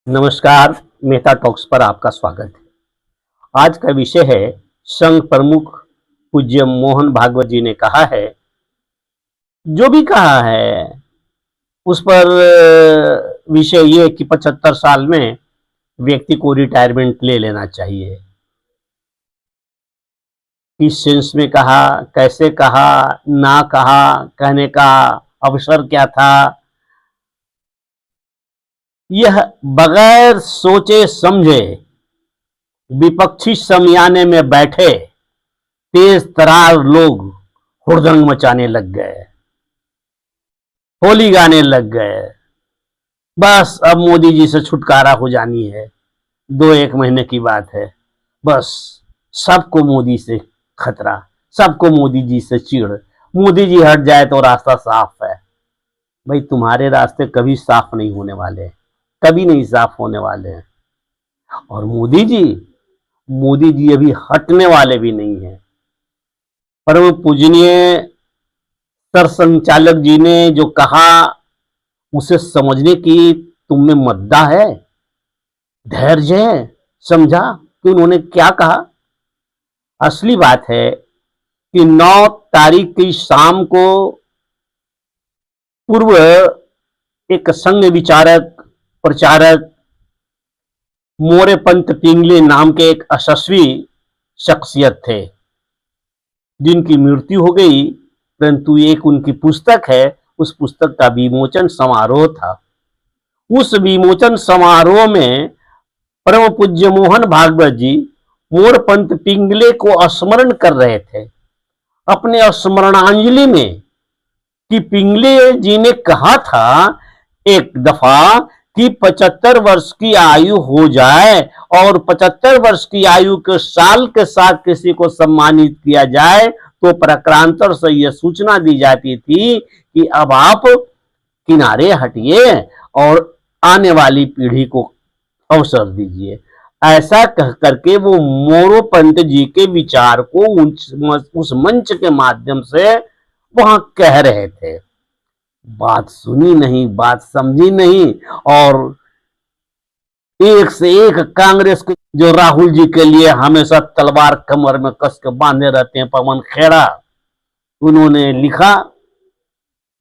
नमस्कार, मेहता टॉक्स पर आपका स्वागत है। आज का विषय है संघ प्रमुख पूज्य मोहन भागवत जी ने कहा है, जो भी कहा है उस पर विषय ये कि 75 साल में व्यक्ति को रिटायरमेंट ले लेना चाहिए। किस सेंस में कहा, कैसे कहा, ना कहा, कहने का अवसर क्या था, यह बगैर सोचे समझे विपक्षी शमियाने में बैठे तेज तरार लोग हुड़दंग मचाने लग गए, होली गाने लग गए। बस अब मोदी जी से छुटकारा हो जानी है, 2-1 महीने की बात है। बस सबको मोदी से खतरा, सबको मोदी जी से चिढ़, मोदी जी हट जाए तो रास्ता साफ है। भाई तुम्हारे रास्ते कभी साफ नहीं होने वाले, कभी नहीं साफ होने वाले हैं। और मोदी जी अभी हटने वाले भी नहीं है। परम पूजनीय सर संचालक जी ने जो कहा उसे समझने की तुम में मद्दा है, धैर्य है, समझा कि उन्होंने क्या कहा। असली बात है कि 9 तारीख की शाम को पूर्व एक संघ विचारक प्रचारक मोरेपंत पिंगले नाम के एक यशस्वी शख्सियत थे, जिनकी मृत्यु हो गई, परंतु एक उनकी पुस्तक है, उस पुस्तक का विमोचन समारोह था। उस विमोचन समारोह में परम पूज्य मोहन भागवत जी मोरपंत पिंगले को स्मरण कर रहे थे अपने स्मरणांजलि में, कि पिंगले जी ने कहा था एक दफा कि 75 वर्ष की आयु हो जाए और 75 वर्ष की आयु के साल के साथ किसी को सम्मानित किया जाए तो प्रकारांतर से यह सूचना दी जाती थी कि अब आप किनारे हटिए और आने वाली पीढ़ी को अवसर दीजिए। ऐसा कह करके वो मोरोपंत जी के विचार को उस मंच के माध्यम से वहां कह रहे थे। बात सुनी नहीं, बात समझी नहीं, और एक से एक कांग्रेस के जो राहुल जी के लिए हमेशा तलवार कमर में कस के बांधे रहते हैं, पवन खेड़ा, उन्होंने लिखा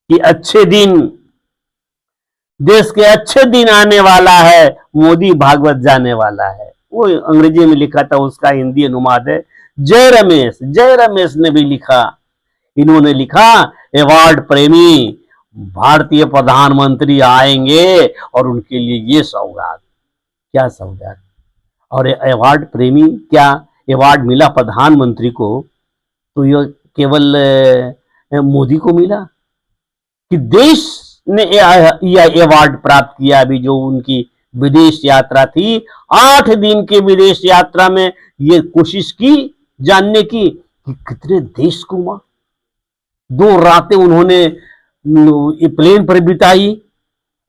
कि अच्छे दिन, देश के अच्छे दिन आने वाला है, मोदी भागवत जाने वाला है। वो अंग्रेजी में लिखा था, उसका हिंदी अनुवाद है जय रमेश ने भी लिखा। इन्होंने लिखा, अवार्ड प्रेमी भारतीय प्रधानमंत्री आएंगे और उनके लिए ये सौगात। क्या सौगात? और अवार्ड प्रेमी क्या, अवार्ड मिला प्रधानमंत्री को तो यह केवल मोदी को मिला कि देश ने यह अवार्ड प्राप्त किया। अभी जो उनकी विदेश यात्रा थी, 8 दिन की विदेश यात्रा में ये कोशिश की जानने की कि कितने देश घूमा, 2 रातें उन्होंने प्लेन पर बिताई,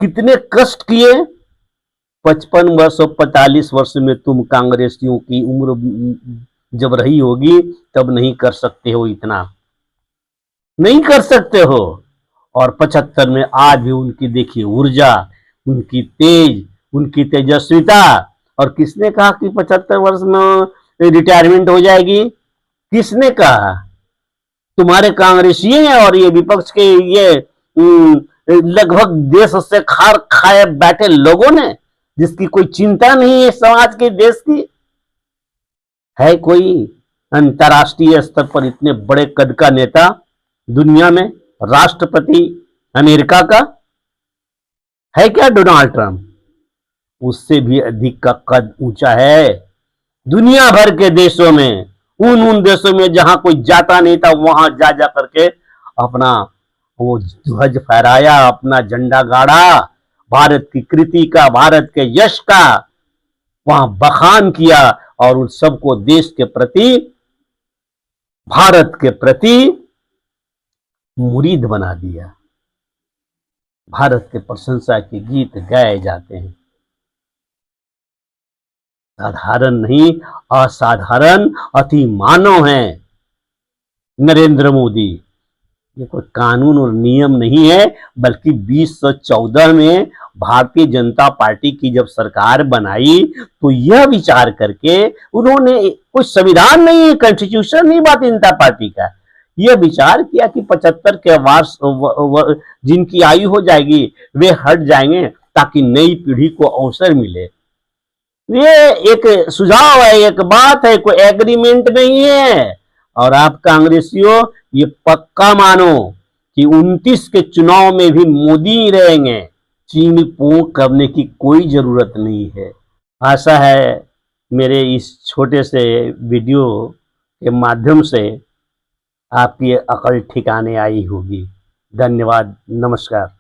कितने कष्ट किए। 55 वर्ष और 45 वर्ष में तुम कांग्रेसियों की उम्र जब रही होगी तब नहीं कर सकते हो, इतना नहीं कर सकते हो। और 75 में आज भी उनकी देखिए ऊर्जा, उनकी तेज, उनकी तेजस्विता। और किसने कहा कि 75 वर्ष में रिटायरमेंट हो जाएगी? किसने कहा? तुम्हारे कांग्रेसी हैं और ये विपक्ष के ये लगभग देश से खार खाए बैठे लोगों ने, जिसकी कोई चिंता नहीं है समाज के, देश की। है कोई अंतर्राष्ट्रीय स्तर पर इतने बड़े कद का नेता दुनिया में? राष्ट्रपति अमेरिका का है क्या डोनाल्ड ट्रंप? उससे भी अधिक का कद ऊंचा है दुनिया भर के देशों में। उन देशों में जहां कोई जाता नहीं था, वहां जा करके अपना वो ध्वज फहराया, अपना झंडा गाड़ा, भारत की कृति का, भारत के यश का वहां बखान किया और उन सबको देश के प्रति, भारत के प्रति मुरीद बना दिया। भारत के प्रशंसा के गीत गाए जाते हैं। साधारण नहीं, असाधारण, अति मानव हैं नरेंद्र मोदी। ये कोई कानून और नियम नहीं है, बल्कि 2014 में भारतीय जनता पार्टी की जब सरकार बनाई तो यह विचार करके उन्होंने, कोई संविधान नहीं है, कॉन्स्टिट्यूशन नहीं भारतीय जनता पार्टी का, यह विचार किया कि 75 के वर्ष जिनकी आयु हो जाएगी वे हट जाएंगे ताकि नई पीढ़ी को अवसर मिले। ये एक सुझाव है, एक बात है, कोई एग्रीमेंट नहीं है। और आप कांग्रेसियों ये पक्का मानो कि 29 के चुनाव में भी मोदी ही रहेंगे, चीन पो करने की कोई जरूरत नहीं है। आशा है मेरे इस छोटे से वीडियो के माध्यम से आपकी अकल ठिकाने आई होगी। धन्यवाद, नमस्कार।